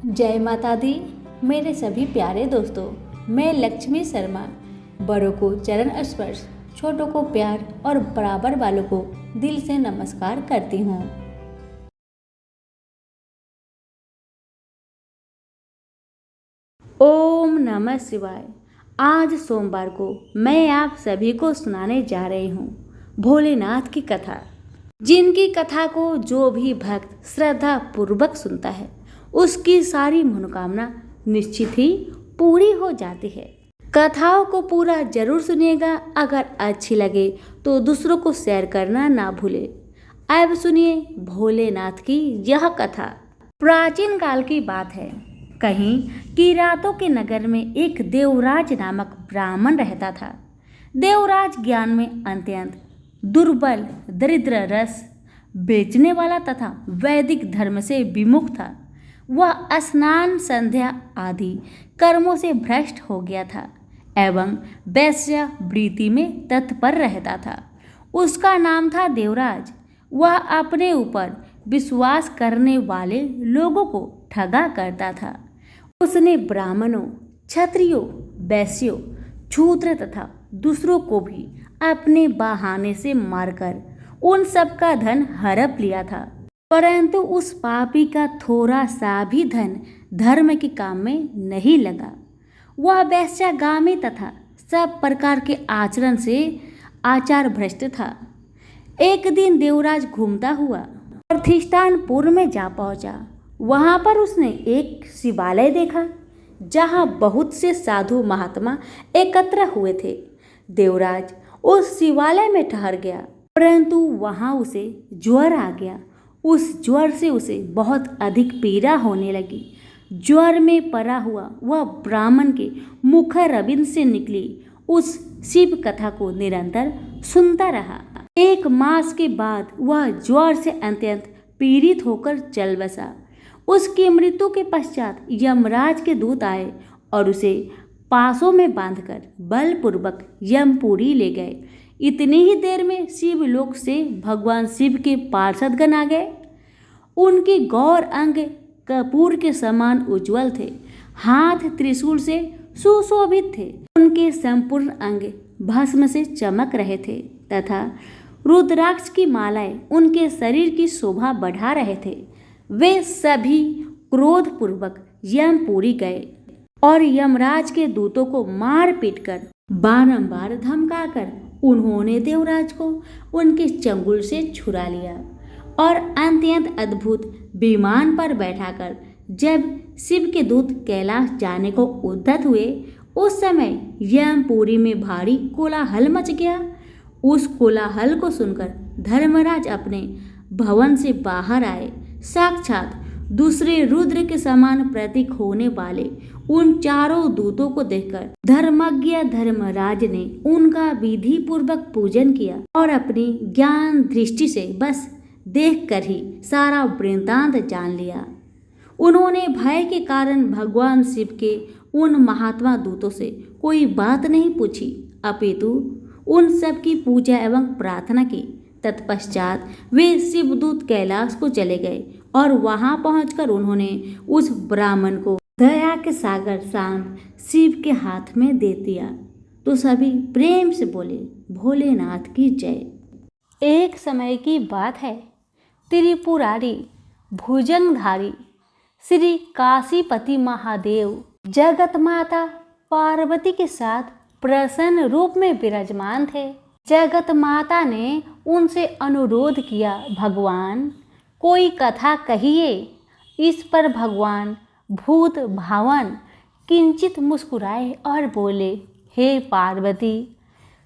जय माता दी। मेरे सभी प्यारे दोस्तों, मैं लक्ष्मी शर्मा बड़ों को चरण स्पर्श, छोटों को प्यार और बराबर वालों को दिल से नमस्कार करती हूँ। ओम नमः शिवाय। आज सोमवार को मैं आप सभी को सुनाने जा रही हूँ भोलेनाथ की कथा। जिनकी कथा को जो भी भक्त श्रद्धा पूर्वक सुनता है उसकी सारी मनोकामना निश्चित ही पूरी हो जाती है। कथाओं को पूरा जरूर सुनिएगा। अगर अच्छी लगे तो दूसरों को शेयर करना ना भूले। अब सुनिए भोलेनाथ की यह कथा। प्राचीन काल की बात है। कहीं किरातों के नगर में एक देवराज नामक ब्राह्मण रहता था। देवराज ज्ञान में अत्यंत दुर्बल, दरिद्र रस बेचने वाला तथा वैदिक धर्म से विमुख था। वह स्नान, संध्या आदि कर्मों से भ्रष्ट हो गया था एवं वेश्यावृत्ति में तत्पर रहता था। उसका नाम था देवराज। वह अपने ऊपर विश्वास करने वाले लोगों को ठगा करता था। उसने ब्राह्मणों, क्षत्रियों, वैश्यों, शूद्र तथा दूसरों को भी अपने बहाने से मारकर उन सब का धन हड़प लिया था। परंतु उस पापी का थोड़ा सा भी धन धर्म के काम में नहीं लगा। वह वेश्यागामी तथा सब प्रकार के आचरण से आचार भ्रष्ट था। एक दिन देवराज घूमता हुआ प्रतिष्ठानपुर में जा पहुंचा। वहां पर उसने एक शिवालय देखा जहां बहुत से साधु महात्मा एकत्र हुए थे। देवराज उस शिवालय में ठहर गया, परंतु वहां उसे ज्वर आ गया। उस ज्वर से उसे बहुत अधिक पीड़ा होने लगी। ज्वर में पड़ा हुआ वह ब्राह्मण के मुख रविंद से निकली उस शिव कथा को निरंतर सुनता रहा। एक मास के बाद वह ज्वर से अत्यंत पीड़ित होकर चल बसा। उसकी मृत्यु के पश्चात यमराज के दूत आए और उसे पासों में बांधकर बलपूर्वक यमपुरी ले गए। इतनी ही देर में शिवलोक से भगवान शिव के पार्षदगण आ गए। उनके गौर अंग कपूर के समान उज्जवल थे। हाथ त्रिशूल से सुशोभित थे। उनके संपूर्ण अंग भस्म से चमक रहे थे तथा रुद्राक्ष की मालाएं उनके शरीर की शोभा बढ़ा रहे थे। वे सभी क्रोधपूर्वक यमपुरी गए और यमराज के दूतों को मार पीट कर बारंबार धमकाकर उन्होंने देवराज को उनके चंगुल से छुड़ा लिया और अत्यंत अद्भुत विमान पर बैठाकर जब शिव के दूत कैलाश जाने को उद्यत हुए उस समय यमपुरी में भारी कोलाहल मच गया। उस कोलाहल को सुनकर धर्मराज अपने भवन से बाहर आए। साक्षात दूसरे रुद्र के समान प्रतीक होने वाले उन चारों दूतों को देखकर धर्मज्ञ धर्मराज ने उनका विधि पूर्वक पूजन किया और अपनी ज्ञान दृष्टि से बस देखकर ही सारा वृत्तांत जान लिया। उन्होंने भय के कारण भगवान शिव के उन महात्मा दूतों से कोई बात नहीं पूछी, अपितु उन सब की पूजा एवं प्रार्थना की। तत्पश्चात वे शिवदूत कैलाश को चले गए और वहां पहुंचकर उन्होंने उस ब्राह्मण को दया के सागर शांत शिव के हाथ में दे दिया। तो सभी प्रेम से बोले भोलेनाथ की जय। एक समय की बात है। त्रिपुरारी भुजंगधारी श्री काशीपति महादेव जगत माता पार्वती के साथ प्रसन्न रूप में विराजमान थे। जगत माता ने उनसे अनुरोध किया, भगवान कोई कथा कहिए। इस पर भगवान भूत भावन किंचित मुस्कुराए और बोले, हे पार्वती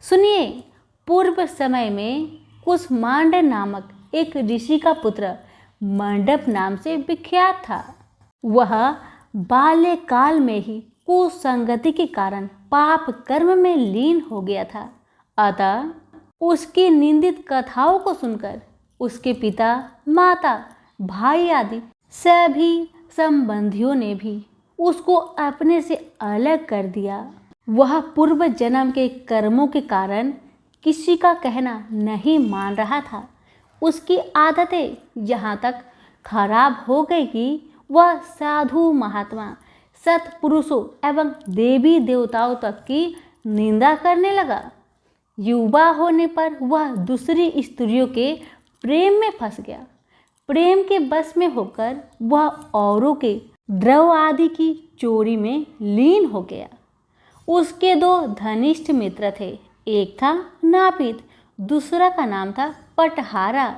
सुनिए, पूर्व समय में कुसमांड नामक एक ऋषि का पुत्र मंडप नाम से विख्यात था। वह बाल्यकाल में ही कुसंगति के कारण पाप कर्म में लीन हो गया था। अतः उसकी निंदित कथाओं को सुनकर उसके पिता, माता, भाई आदि सभी संबंधियों ने भी उसको अपने से अलग कर दिया। वह पूर्व जन्म के कर्मों के कारण किसी का कहना नहीं मान रहा था। उसकी आदतें यहाँ तक खराब हो गई कि वह साधु महात्मा, सत्पुरुषों एवं देवी देवताओं तक की निंदा करने लगा। युवा होने पर वह दूसरी स्त्रियों के प्रेम में फंस गया। प्रेम के बस में होकर वह औरों के द्रव आदि की चोरी में लीन हो गया। उसके दो घनिष्ठ मित्र थे, एक था नापित, दूसरा का नाम था पटहारा।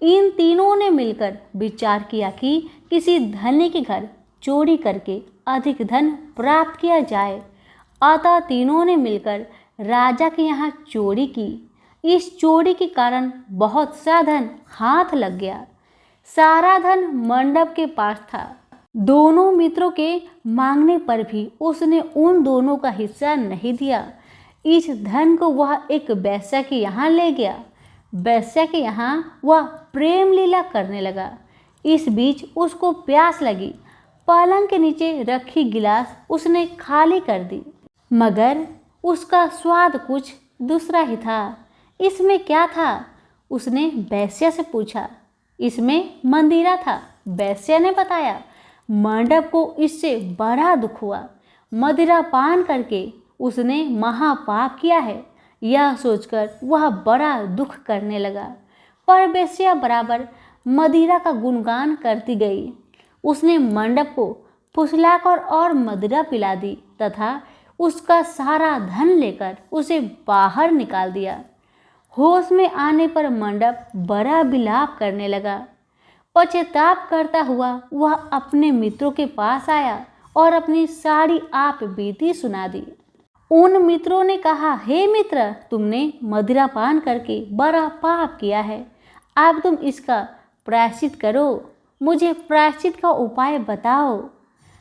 इन तीनों ने मिलकर विचार किया कि किसी धनी के घर चोरी करके अधिक धन प्राप्त किया जाए। अतः तीनों ने मिलकर राजा के यहाँ चोरी की। इस चोरी के कारण बहुत सा धन हाथ लग गया। सारा धन मंडप के पास था। दोनों मित्रों के मांगने पर भी उसने उन दोनों का हिस्सा नहीं दिया। इस धन को वह एक वेश्या के यहाँ ले गया। वेश्या के यहाँ वह प्रेम लीला करने लगा। इस बीच उसको प्यास लगी। पलंग के नीचे रखी गिलास उसने खाली कर दी, मगर उसका स्वाद कुछ दूसरा ही था। इसमें क्या था? उसने वेश्या से पूछा। इसमें मंदिरा था। वेश्या ने बताया। मंडप को इससे बड़ा दुख हुआ। मदिरा पान करके उसने महापाप किया है, यह सोचकर वह बड़ा दुख करने लगा। पर वेश्या बराबर मदिरा का गुणगान करती गई। उसने मंडप को फुसलाकर और मदिरा पिला दी तथा उसका सारा धन लेकर उसे बाहर निकाल दिया। होश में आने पर मंडप बड़ा विलाप करने लगा। पश्चाताप करता हुआ वह अपने मित्रों के पास आया और अपनी सारी आप बीती सुना दी। उन मित्रों ने कहा, हे मित्र, तुमने मदिरा पान करके बड़ा पाप किया है। अब तुम इसका प्रायश्चित करो। मुझे प्रायश्चित का उपाय बताओ।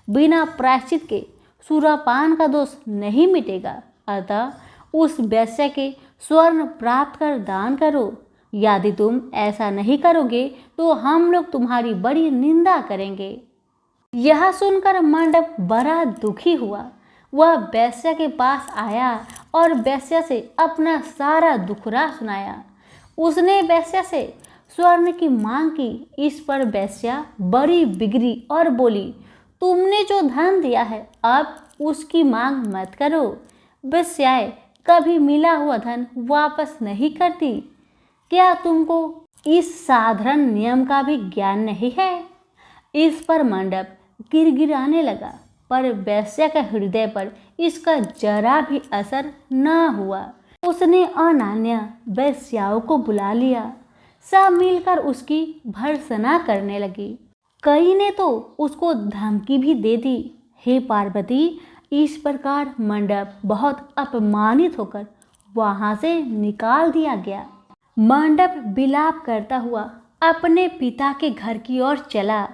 बिना प्रायश्चित के सुरापान का दोष नहीं मिटेगा। अतः उस वेश्या के स्वर्ण प्राप्त कर दान करो। यदि तुम ऐसा नहीं करोगे तो हम लोग तुम्हारी बड़ी निंदा करेंगे। यह सुनकर मंडप बड़ा दुखी हुआ। वह वेश्या के पास आया और वेश्या से अपना सारा दुखड़ा सुनाया। उसने वेश्या से स्वर्ण की मांग की। इस पर वेश्या बड़ी बिगड़ी और बोली, तुमने जो धन दिया है अब उसकी मांग मत करो। वेश्याएं कभी मिला हुआ धन वापस नहीं करती। क्या तुमको इस साधारण नियम का भी ज्ञान नहीं है? इस पर मंडप गिड़गिड़ाने लगा, पर वेश्या के हृदय पर इसका जरा भी असर न हुआ। उसने अनान्या वेश्याओं को बुला लिया। सब मिलकर उसकी भर्त्सना करने लगी। कई ने तो उसको धमकी भी दे दी। हे पार्वती, इस प्रकार मंडप बहुत अपमानित होकर वहां से निकाल दिया गया। मंडप विलाप करता हुआ अपने पिता के घर की ओर चला।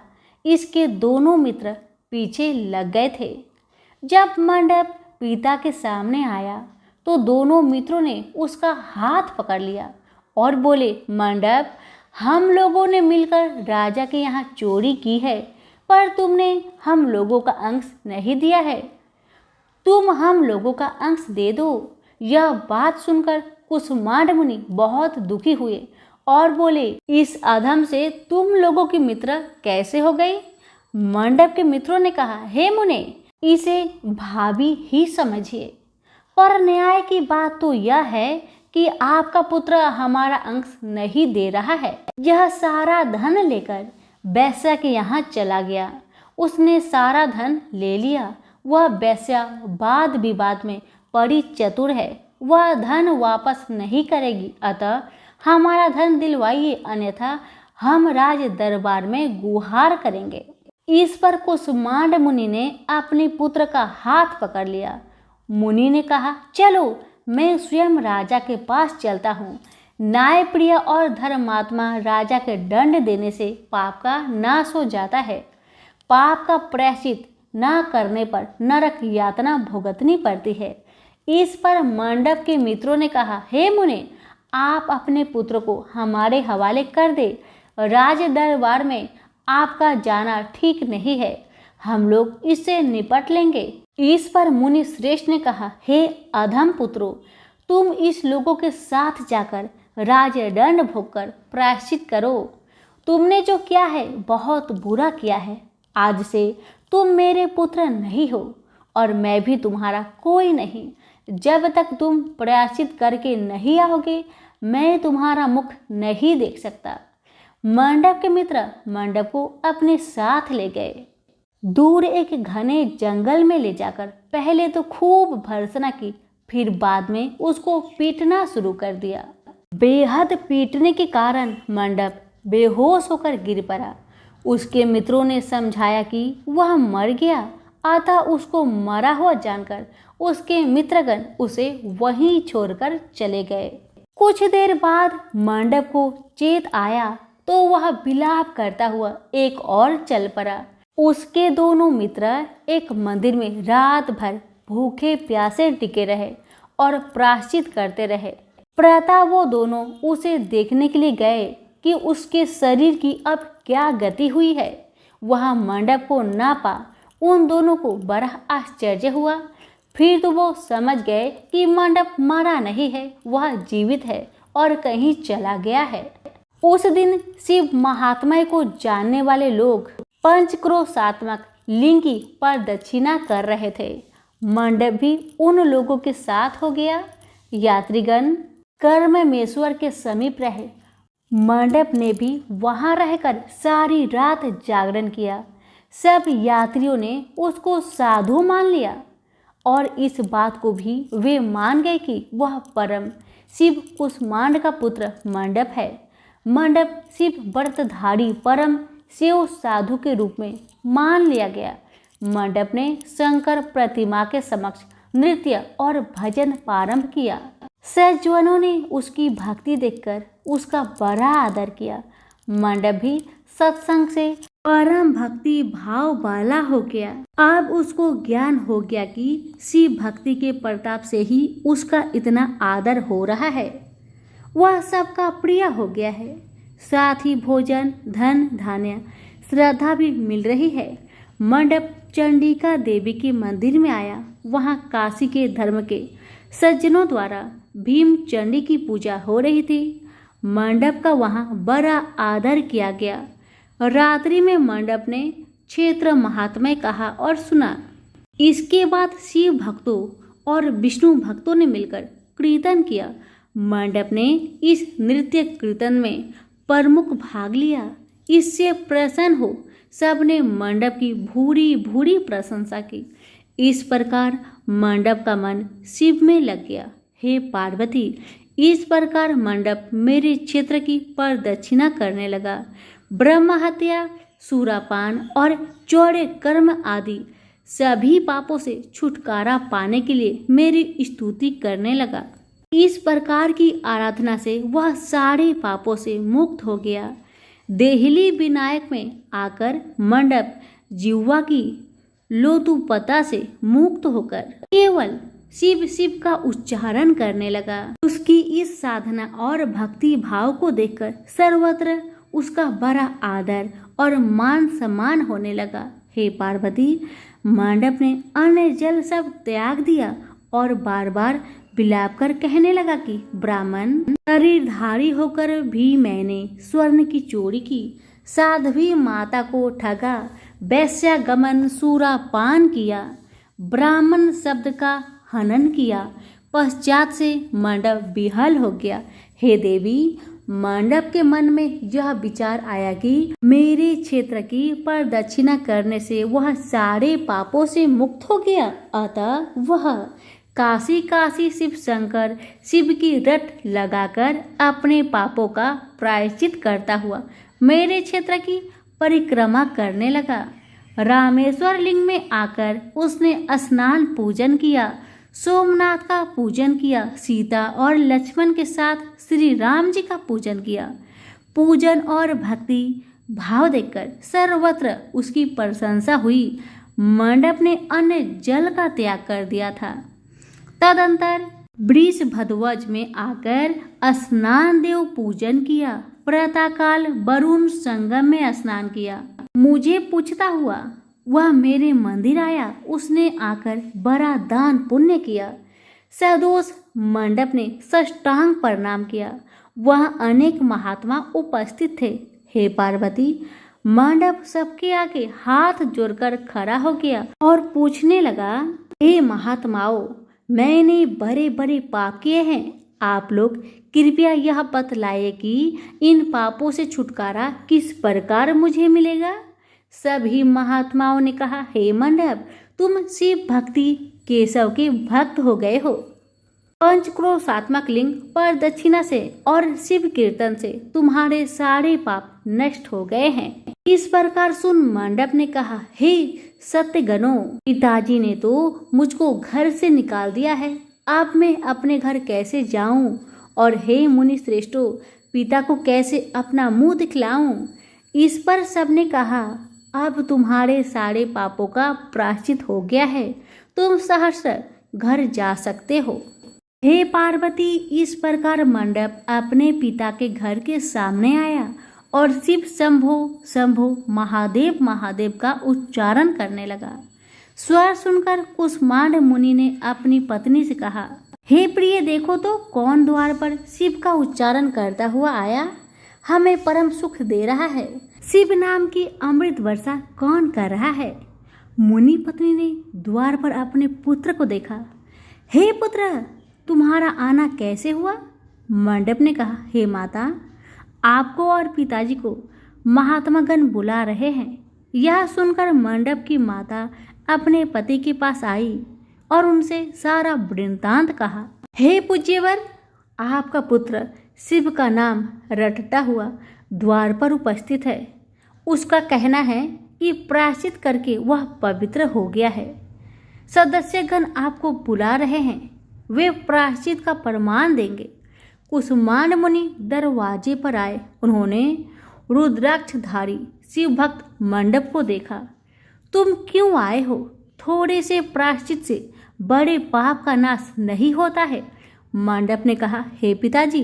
इसके दोनों मित्र पीछे लग गए थे। जब मंडप पिता के सामने आया तो दोनों मित्रों ने उसका हाथ पकड़ लिया और बोले, मंडप, हम लोगों ने मिलकर राजा के यहाँ चोरी की है, पर तुमने हम लोगों का अंश नहीं दिया है। तुम हम लोगों का अंश दे दो। यह बात सुनकर कुसुमांड मुनि बहुत दुखी हुए और बोले, इस अधम से तुम लोगों की मित्र कैसे हो गई? मंडप के मित्रों ने कहा, हे मुने, इसे भाभी ही समझिए। पर न्याय की बात तो यह है कि आपका पुत्र हमारा अंश नहीं दे रहा है। यह सारा धन लेकर वेश्या के यहाँ चला गया। उसने सारा धन ले लिया। वह वेश्या वाद विवाद में बड़ी चतुर है। वह धन वापस नहीं करेगी। अतः हमारा धन दिलवाइए, अन्यथा हम राज दरबार में गुहार करेंगे। इस पर कुसुमांड मुनि ने अपने पुत्र का हाथ पकड़ लिया। मुनि ने कहा, चलो मैं स्वयं राजा के पास चलता हूँ। न्यायप्रिय और धर्मात्मा राजा के दंड देने से पाप का नाश हो जाता है। पाप का प्रायश्चित न करने पर नरक यातना भुगतनी पड़ती है। इस पर मंडप के मित्रों ने कहा, हे मुने, आप अपने पुत्र को हमारे हवाले कर दे। राज दरबार में आपका जाना ठीक नहीं है। हम लोग इससे निपट लेंगे। इस पर मुनि श्रेष्ठ ने कहा, हे अधम पुत्रों, तुम इस लोगों के साथ जाकर राजदंड भोगकर प्रायश्चित करो। तुमने जो किया है बहुत बुरा किया है। आज से तुम मेरे पुत्र नहीं हो और मैं भी तुम्हारा कोई नहीं। जब तक तुम प्रायश्चित करके नहीं आओगे मैं तुम्हारा मुख नहीं देख सकता। मंडप के मित्र मंडप को अपने साथ ले गए। दूर एक घने जंगल में ले जाकर पहले तो खूब भर्त्सना की, फिर बाद में उसको पीटना शुरू कर दिया। बेहद पीटने के कारण मंडप बेहोश होकर गिर पड़ा। उसके मित्रों ने समझाया कि वह मर गया, अतः उसको मरा हुआ जानकर उसके मित्रगण उसे वहीं छोड़कर चले गए। कुछ देर बाद मंडप को चेत आया तो वह विलाप करता हुआ एक और चल पड़ा। उसके दोनों मित्र एक मंदिर में रात भर भूखे प्यासे टिके रहे और प्रायश्चित करते रहे। प्रातः वो दोनों उसे देखने के लिए गए कि उसके शरीर की अब क्या गति हुई है। वह मंडप को ना पा उन दोनों को बड़ा आश्चर्य हुआ। फिर तो वो समझ गए कि मंडप मरा नहीं है, वह जीवित है और कहीं चला गया है। उस दिन शिव महात्म्य को जानने वाले लोग पंचक्रोशात्मक लिंग की प्रदक्षिणा कर रहे थे। मंडप भी उन लोगों के साथ हो गया। यात्रीगण कर्ममेश्वर के समीप रहे। मंडप ने भी वहां रहकर सारी रात जागरण किया। सब यात्रियों ने उसको साधु मान लिया और इस बात को भी वे मान गए कि वह परम शिव कुष्मांड का पुत्र मंडप है। मंडप शिव व्रतधारी परम शिव साधु के रूप में मान लिया गया। मंडप ने शंकर प्रतिमा के समक्ष नृत्य और भजन प्रारंभ किया। सज्जनों ने उसकी भक्ति देखकर उसका बड़ा आदर किया। मंडप भी सत्संग से परम भक्ति भाव वाला हो गया। अब उसको ज्ञान हो गया कि शिव भक्ति के प्रताप से ही उसका इतना आदर हो रहा है। वह सबका प्रिय हो गया है। साथ ही भोजन धन धान्य श्रद्धा भी मिल रही है। मंडप चंडिका देवी के मंदिर में आया। वहां काशी के धर्म के सज्जनों द्वारा भीम चंडी की पूजा हो रही थी। मंडप का वहां बड़ा आदर किया गया। रात्रि में मंडप ने क्षेत्र महात्म्य कहा और सुना। इसके बाद शिव भक्तों और विष्णु भक्तों ने मिलकर कीर्तन किया। मंडप ने इस नृत्य कीर्तन में प्रमुख भाग लिया। इससे प्रसन्न हो सबने मंडप की भूरी भूरी प्रशंसा की। इस प्रकार मंडप का मन शिव में लग गया। हे पार्वती, इस प्रकार मंडप मेरे क्षेत्र की प्रदक्षिणा करने लगा। ब्रह्म हत्या, सूरापान और चौड़े कर्म आदि सभी पापों से छुटकारा पाने के लिए मेरी स्तुति करने लगा। इस प्रकार की आराधना से वह सारे पापों से मुक्त हो गया। देहली विनायक में आकर मंडप जिह्वा की लोतुपता से मुक्त होकर केवल शिव शिव का उच्चारण करने लगा। उसकी इस साधना और भक्ति भाव को देखकर सर्वत्र उसका बड़ा आदर और मान सम्मान होने लगा। हे पार्वती, मंडप ने अन्न जल सब त्याग दिया और बार बार विलाप कर कहने लगा कि ब्राह्मण शरीरधारी होकर भी मैंने स्वर्ण की चोरी की, साध्वी माता को ठगा, वैश्यागमन सूरापान किया, ब्राह्मण शब्द का हनन किया। पश्चात से मंडप विहल हो गया। हे देवी, मंडप के मन में यह विचार आया कि मेरे क्षेत्र की प्रदक्षिणा करने से वह सारे पापों से मुक्त हो गया। अतः वह काशी काशी शिव शंकर शिव की रट लगाकर अपने पापों का प्रायश्चित करता हुआ मेरे क्षेत्र की परिक्रमा करने लगा। रामेश्वर लिंग में आकर उसने स्नान पूजन किया, सोमनाथ का पूजन किया, सीता और लक्ष्मण के साथ श्री राम जी का पूजन किया। पूजन और भक्ति भाव देखकर सर्वत्र उसकी प्रशंसा हुई। मंडप ने अन्न जल का त्याग कर दिया था। तदंतर वृषभध्वज में आकर स्नान देव पूजन किया। प्रातःकाल वरुण संगम में स्नान किया। मुझे पूछता हुआ वह मेरे मंदिर आया। उसने आकर बड़ा दान पुण्य किया। सदोष मंडप ने साष्टांग प्रणाम किया। वह अनेक महात्मा उपस्थित थे। हे पार्वती, मंडप सबके आगे हाथ जोड़कर खड़ा हो गया और पूछने लगा, हे महात्माओं, मैंने बड़े बड़े पाप किए हैं। आप लोग कृपया यह बतलाइए कि इन पापों से छुटकारा किस प्रकार मुझे मिलेगा। सभी महात्माओं ने कहा, हे मंडप, तुम शिव भक्ति केशव के भक्त हो गए हो। पंचक्रोशात्मक लिंग पर दक्षिणा से और शिव कीर्तन से तुम्हारे सारे पाप नष्ट हो गए हैं। इस प्रकार सुन मंडप ने कहा, हे सत्यगणों, पिताजी ने तो मुझको घर से निकाल दिया है, अब मैं अपने घर कैसे जाऊं? और हे मुनि श्रेष्ठों, पिता को कैसे अपना मुंह दिखलाऊं? इस पर सबने कहा, अब तुम्हारे सारे पापों का प्रायश्चित हो गया है, तुम सहर्ष घर जा सकते हो। हे पार्वती, इस प्रकार मंडप अपने पिता के घर के सामने आया और शिव शंभो शंभो महादेव महादेव का उच्चारण करने लगा। स्वर सुनकर कुष्मांड मुनि ने अपनी पत्नी से कहा, हे प्रिय, देखो तो कौन द्वार पर शिव का उच्चारण करता हुआ आया, हमें परम सुख दे रहा है। शिव नाम की अमृत वर्षा कौन कर रहा है? मुनि पत्नी ने द्वार पर अपने पुत्र को देखा। हे पुत्र, तुम्हारा आना कैसे हुआ? मंडप ने कहा, हे माता, आपको और पिताजी को महात्मागण बुला रहे हैं। यह सुनकर मंडप की माता अपने पति के पास आई और उनसे सारा वृत्तांत कहा। हे पूज्यवर, आपका पुत्र शिव का नाम रटता हुआ द्वार पर उपस्थित है। उसका कहना है कि प्रायश्चित करके वह पवित्र हो गया है। सदस्यगण आपको बुला रहे हैं, वे प्रायश्चित का प्रमाण देंगे। कुष्मांड मुनि दरवाजे पर आए। उन्होंने रुद्राक्षधारी शिव भक्त मंडप को देखा। तुम क्यों आए हो? थोड़े से प्रायश्चित से बड़े पाप का नाश नहीं होता है। मंडप ने कहा, हे पिताजी,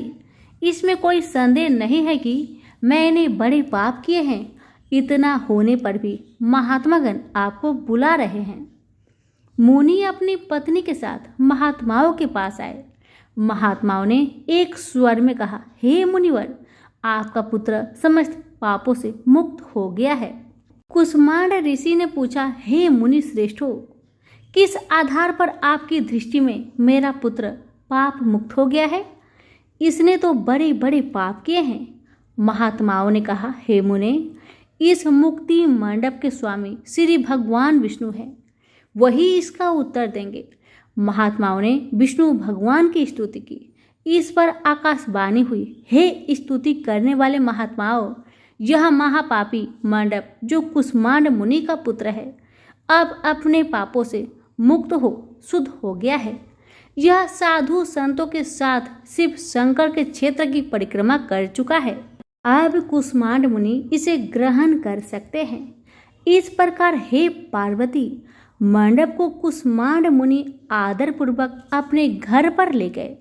इसमें कोई संदेह नहीं है कि मैंने बड़े पाप किए हैं। इतना होने पर भी महात्मागण आपको बुला रहे हैं। मुनि अपनी पत्नी के साथ महात्माओं के पास आए। महात्माओं ने एक स्वर में कहा, हे मुनिवर, आपका पुत्र समस्त पापों से मुक्त हो गया है। कुष्मांड ऋषि ने पूछा, हे मुनि श्रेष्ठों, किस आधार पर आपकी दृष्टि में मेरा पुत्र पाप मुक्त हो गया है? इसने तो बड़े बड़े पाप किए हैं। महात्माओं ने कहा, हे मुने, इस मुक्ति मंडप के स्वामी श्री भगवान विष्णु हैं, वही इसका उत्तर देंगे। महात्माओं ने विष्णु भगवान की स्तुति की। इस पर आकाशवाणी हुई, हे स्तुति करने वाले महात्माओं, यह महापापी मंडप जो कुष्मांड मुनि का पुत्र है, अब अपने पापों से मुक्त हो शुद्ध हो गया है। यह साधु संतों के साथ शिव शंकर के क्षेत्र की परिक्रमा कर चुका है। अब कुष्मांड मुनि इसे ग्रहण कर सकते हैं। इस प्रकार हे पार्वती, मंडप को कुष्मांड मुनि आदर पूर्वक अपने घर पर ले गए।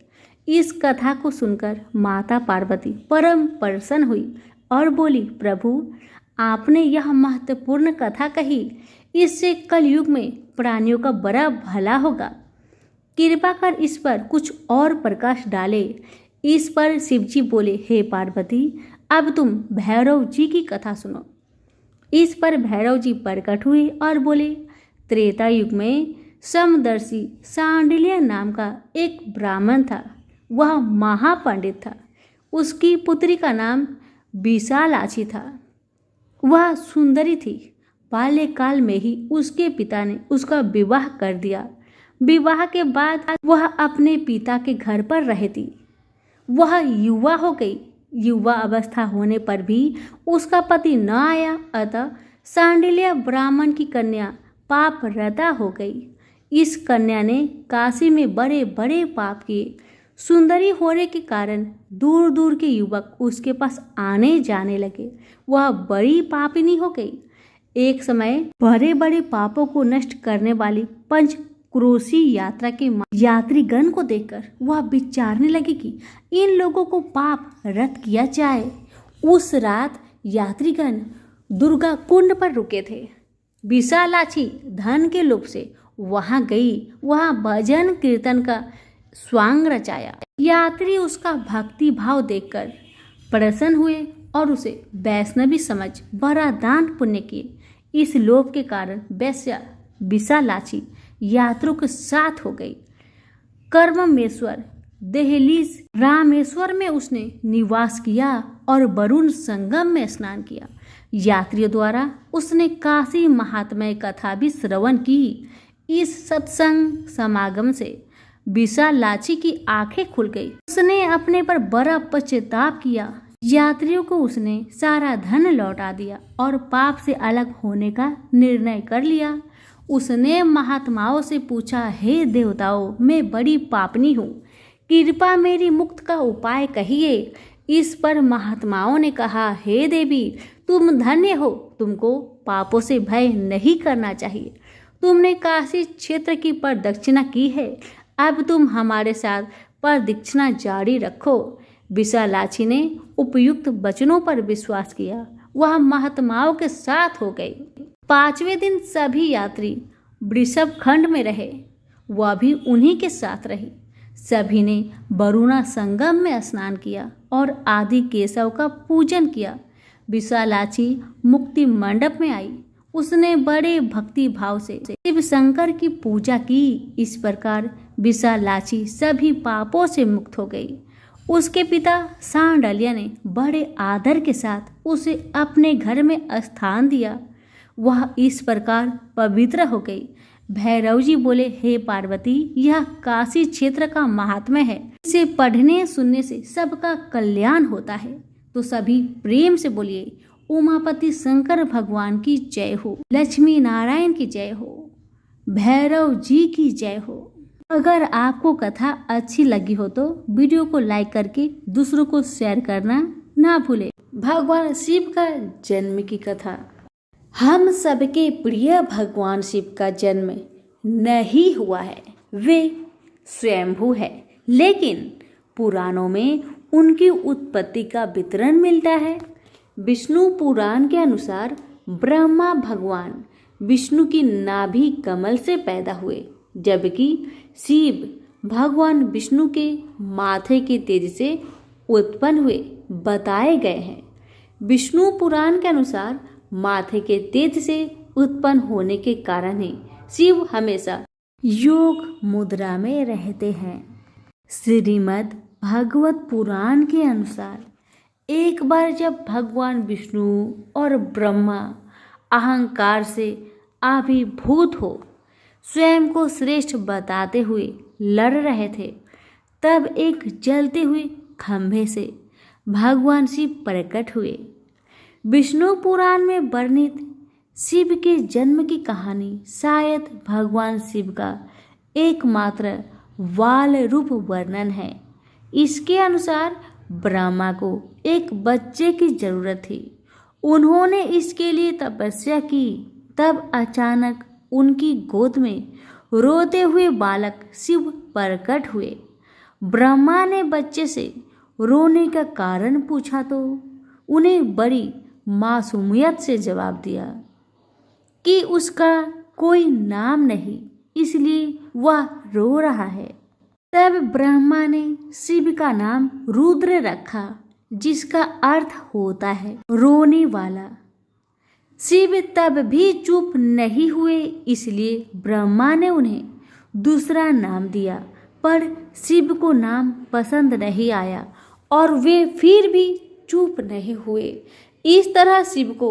इस कथा को सुनकर माता पार्वती परम प्रसन्न हुई और बोली, प्रभु, आपने यह महत्वपूर्ण कथा कही, इससे कलयुग में प्राणियों का बड़ा भला होगा। कृपा कर इस पर कुछ और प्रकाश डाले। इस पर शिवजी बोले, हे पार्वती, अब तुम भैरव जी की कथा सुनो। इस पर भैरव जी प्रकट हुए और बोले, त्रेता युग में समदर्शी सांडिल्य नाम का एक ब्राह्मण था। वह महापंडित था। उसकी पुत्री का नाम विशालाक्षी था। वह सुंदरी थी। बाल्यकाल में ही उसके पिता ने उसका विवाह कर दिया। विवाह के बाद वह अपने पिता के घर पर रहती। वह युवा हो गई। युवा अवस्था होने पर भी उसका पति न आया, अतः सांडिल्य ब्राह्मण की कन्या पाप रता हो गई। इस कन्या ने काशी में बड़े बड़े पाप किए। सुंदरी होने के कारण दूर दूर के युवक उसके पास आने जाने लगे। वह बड़ी पापिनी हो गई। एक समय बड़े बड़े पापों को नष्ट करने वाली पंचक्रोशी यात्रा के यात्रीगण को देखकर वह विचारने लगी कि इन लोगों को पाप रत किया जाए। उस रात यात्रीगण दुर्गा कुंड पर रुके थे। विशालाक्षी धन के लोभ से वहां गई। वहां भजन कीर्तन का स्वांग रचाया। यात्री उसका भक्ति भाव देखकर प्रसन्न हुए और उसे वैष्णवी समझ बड़ा दान पुण्य किए। इस लोभ के कारण वैश्या विशालाक्षी यात्रियों के साथ हो गई। कर्ममेश्वर दहलीज रामेश्वर में उसने निवास किया और वरुण संगम में स्नान किया। यात्रियों द्वारा उसने काशी महात्म्य कथा भी श्रवण की। इस सत्संग समागम से विशालाक्षी की आंखें खुल गई। उसने अपने पर बड़ा पश्चाताप किया। यात्रियों को उसने सारा धन लौटा दिया और पाप से अलग होने का निर्णय कर लिया। उसने महात्माओं से पूछा, हे देवताओं, मैं बड़ी पापनी हूँ, कृपा मेरी मुक्त का उपाय कहिए। इस पर महात्माओं ने कहा, हे देवी, तुम धन्य हो, तुमको पापों से भय नहीं करना चाहिए। तुमने काशी क्षेत्र की प्रदक्षिणा की है, अब तुम हमारे साथ प्रदक्षिणा जारी रखो। विशालाक्षी ने उपयुक्त वचनों पर विश्वास किया। वह महात्माओं के साथ हो गई। 5वें दिन सभी यात्री वृषभ खंड में रहे। वह भी उन्हीं के साथ रही। सभी ने वरुणा संगम में स्नान किया और आदि केशव का पूजन किया। विशालाक्षी मुक्ति मंडप में आई। उसने बड़े भक्ति भाव से शिव शंकर की पूजा की। इस प्रकार विशालाक्षी सभी पापों से मुक्त हो गई। उसके पिता सांडल्य ने बड़े आदर के साथ उसे अपने घर में स्थान दिया। वह इस प्रकार पवित्र हो गई। भैरव जी बोले, हे पार्वती, यह काशी क्षेत्र का महात्म्य है। इसे पढ़ने सुनने से सबका कल्याण होता है। तो सभी प्रेम से बोलिए, उमापति शंकर भगवान की जय हो, लक्ष्मी नारायण की जय हो, भैरव जी की जय हो। अगर आपको कथा अच्छी लगी हो तो वीडियो को लाइक करके दूसरों को शेयर करना ना भूले। भगवान शिव का जन्म की कथा। हम सबके प्रिय भगवान शिव का जन्म नहीं हुआ है, वे स्वयंभू है, लेकिन पुराणों में उनकी उत्पत्ति का विवरण मिलता है। विष्णु पुराण के अनुसार ब्रह्मा भगवान विष्णु की नाभि कमल से पैदा हुए, जबकि शिव भगवान विष्णु के माथे के तेज से उत्पन्न हुए बताए गए हैं। विष्णु पुराण के अनुसार माथे के तेज से उत्पन्न होने के कारण ही शिव हमेशा योग मुद्रा में रहते हैं। श्रीमद् भागवत पुराण के अनुसार एक बार जब भगवान विष्णु और ब्रह्मा अहंकार से अभिभूत हो स्वयं को श्रेष्ठ बताते हुए लड़ रहे थे, तब एक जलते हुए खंभे से भगवान शिव प्रकट हुए। विष्णु पुराण में वर्णित शिव के जन्म की कहानी शायद भगवान शिव का एकमात्र बाल रूप वर्णन है। इसके अनुसार ब्रह्मा को एक बच्चे की जरूरत थी। उन्होंने इसके लिए तपस्या की। तब अचानक उनकी गोद में रोते हुए बालक शिव प्रकट हुए। ब्रह्मा ने बच्चे से रोने का कारण पूछा तो उन्हें बड़ी मासूमियत से जवाब दिया कि उसका कोई नाम नहीं, इसलिए वह रो रहा है। तब ब्रह्मा ने शिव का नाम रुद्र रखा, जिसका अर्थ होता है रोने वाला। शिव तब भी चुप नहीं हुए, इसलिए ब्रह्मा ने उन्हें दूसरा नाम दिया, पर शिव को नाम पसंद नहीं आया और वे फिर भी चुप नहीं हुए। इस तरह शिव को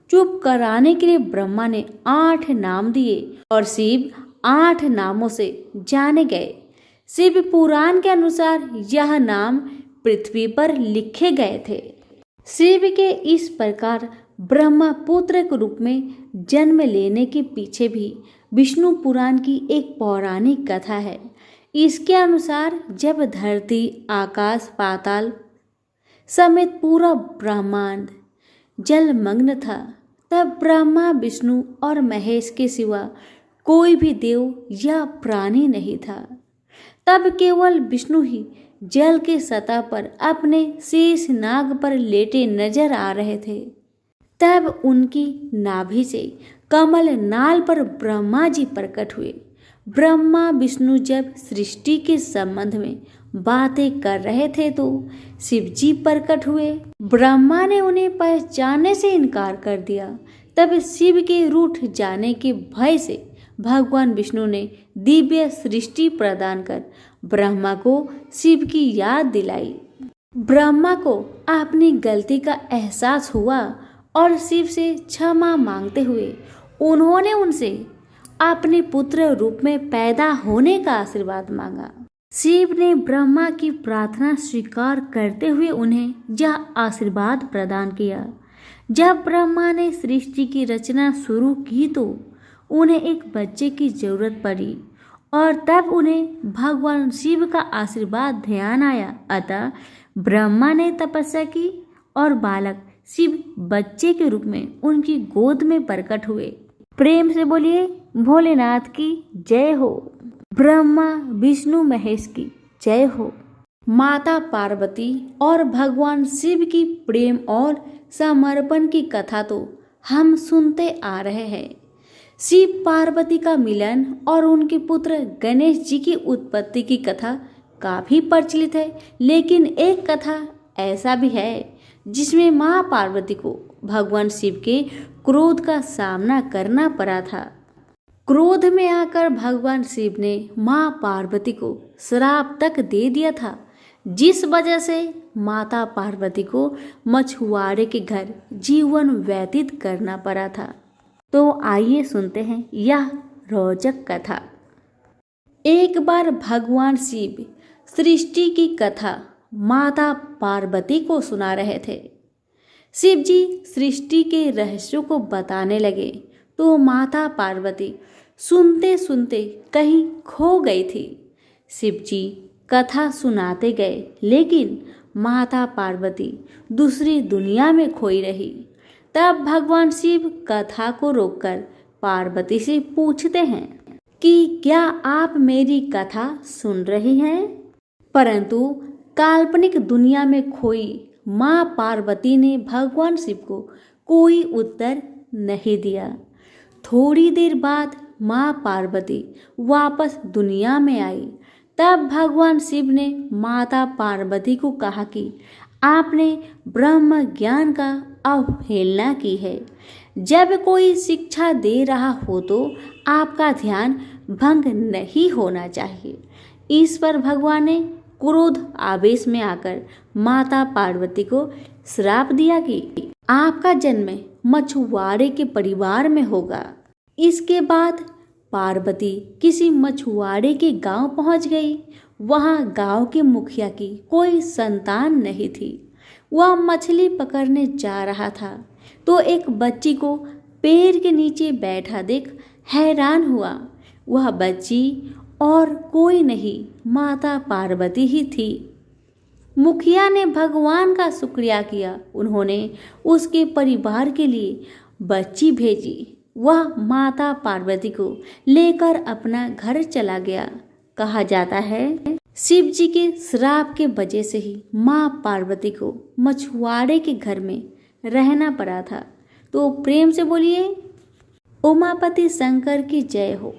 चुप कराने के लिए ब्रह्मा ने 8 नाम दिए और शिव 8 नामों से जाने गए। शिव पुराण के अनुसार यह नाम पृथ्वी पर लिखे गए थे। शिव के इस प्रकार ब्रह्मपुत्र के रूप में जन्म लेने के पीछे भी विष्णु पुराण की एक पौराणिक कथा है। इसके अनुसार जब धरती, आकाश, पाताल समेत पूरा ब्रह्मांड जलमग्न था, तब ब्रह्मा, विष्णु और महेश के सिवा कोई भी देव या प्राणी नहीं था। तब केवल विष्णु ही जल के सतह पर अपने शेष नाग पर लेटे नजर आ रहे थे। तब उनकी नाभि से कमल नाल पर ब्रह्मा जी प्रकट हुए। ब्रह्मा विष्णु जब सृष्टि के संबंध में बातें कर रहे थे तो शिव जी प्रकट हुए। ब्रह्मा ने उन्हें पहचानने से इनकार कर दिया। तब शिव के रूठ जाने के भय से भगवान विष्णु ने दिव्य सृष्टि प्रदान कर ब्रह्मा को शिव की याद दिलाई। ब्रह्मा को अपनी गलती का एहसास हुआ और शिव से क्षमा मांगते हुए उन्होंने उनसे अपने पुत्र रूप में पैदा होने का आशीर्वाद मांगा। शिव ने ब्रह्मा की प्रार्थना स्वीकार करते हुए उन्हें यह आशीर्वाद प्रदान किया। जब ब्रह्मा ने सृष्टि की रचना शुरू की तो उन्हें एक बच्चे की जरूरत पड़ी और तब उन्हें भगवान शिव का आशीर्वाद ध्यान आया। अतः ब्रह्मा ने तपस्या की और बालक शिव बच्चे के रूप में उनकी गोद में प्रकट हुए। प्रेम से बोलिए भोलेनाथ की जय हो। ब्रह्मा विष्णु महेश की जय हो। माता पार्वती और भगवान शिव की प्रेम और समर्पण की कथा तो हम सुनते आ रहे हैं। शिव पार्वती का मिलन और उनके पुत्र गणेश जी की उत्पत्ति की कथा काफी प्रचलित है, लेकिन एक कथा ऐसा भी है जिसमें मां पार्वती को भगवान शिव के क्रोध का सामना करना पड़ा था। क्रोध में आकर भगवान शिव ने मां पार्वती को श्राप तक दे दिया था, जिस वजह से माता पार्वती को मछुआरे के घर जीवन व्यतीत करना पड़ा था। तो आइए सुनते हैं यह रोचक कथा। एक बार भगवान शिव सृष्टि की कथा माता पार्वती को सुना रहे थे। शिव जी सृष्टि के रहस्यों को बताने लगे तो माता पार्वती सुनते सुनते कहीं खो गई थी। शिव जी कथा सुनाते गए, लेकिन माता पार्वती दूसरी दुनिया में खोई रही। तब भगवान शिव कथा को रोककर पार्वती से पूछते हैं कि क्या आप मेरी कथा सुन रही हैं? परंतु काल्पनिक दुनिया में खोई मां पार्वती ने भगवान शिव को कोई उत्तर नहीं दिया। थोड़ी देर बाद मां पार्वती वापस दुनिया में आई। तब भगवान शिव ने माता पार्वती को कहा कि आपने ब्रह्म ज्ञान का अवहेलना की है। जब कोई शिक्षा दे रहा हो तो आपका ध्यान भंग नहीं होना चाहिए। इस पर भगवान ने क्रोध आवेश में आकर माता पार्वती को श्राप दिया कि आपका जन्म मछुआरे के परिवार में होगा। इसके बाद पार्वती किसी मछुआरे के गांव पहुंच गई। वहां गांव के मुखिया की कोई संतान नहीं थी। वह मछली पकड़ने जा रहा था तो एक बच्ची को पेड़ के नीचे बैठा देख हैरान हुआ। वह बच्ची और कोई नहीं, माता पार्वती ही थी। मुखिया ने भगवान का शुक्रिया किया। उन्होंने उसके परिवार के लिए बच्ची भेजी। वह माता पार्वती को लेकर अपना घर चला गया। कहा जाता है शिव जी के श्राप के वजह से ही मां पार्वती को मछुआरे के घर में रहना पड़ा था। तो प्रेम से बोलिए उमापति शंकर की जय हो।